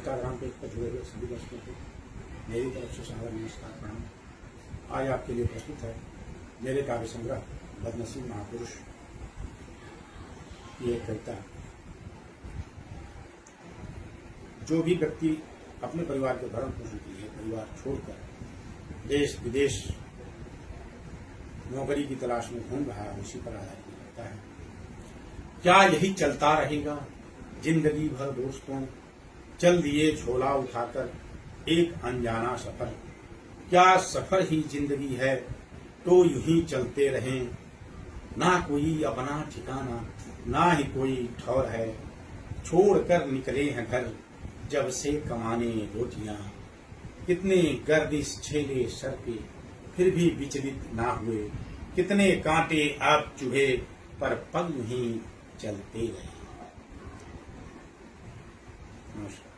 Instagram page पर जुड़े हुए सभी दोस्तों को मेरी तरफ से सादर नमस्कार प्रणाम। आज आपके लिए प्रस्तुत है मेरे काव्य संग्रह बदनसीब महापुरुष की एक कविता। जो भी व्यक्ति अपने परिवार के भरण पोषण के लिए परिवार छोड़कर देश विदेश नौकरी की तलाश में घूम रहा है, उसी पर आधारित करता है। क्या यही चलता रहेगा जिंदगी भर दोस्तों? चल दिए झोला उठाकर एक अनजाना सफर। क्या सफर ही जिंदगी है तो यूं ही चलते रहें? ना कोई अपना ठिकाना ना ही कोई ठौर है। छोड़कर निकले हैं घर जब से कमाने रोटियां। कितने गर्दिश झेले सर पे फिर भी विचलित ना हुए। कितने कांटे आप चुभे पर पग ही चलते रहे। नमस्कार।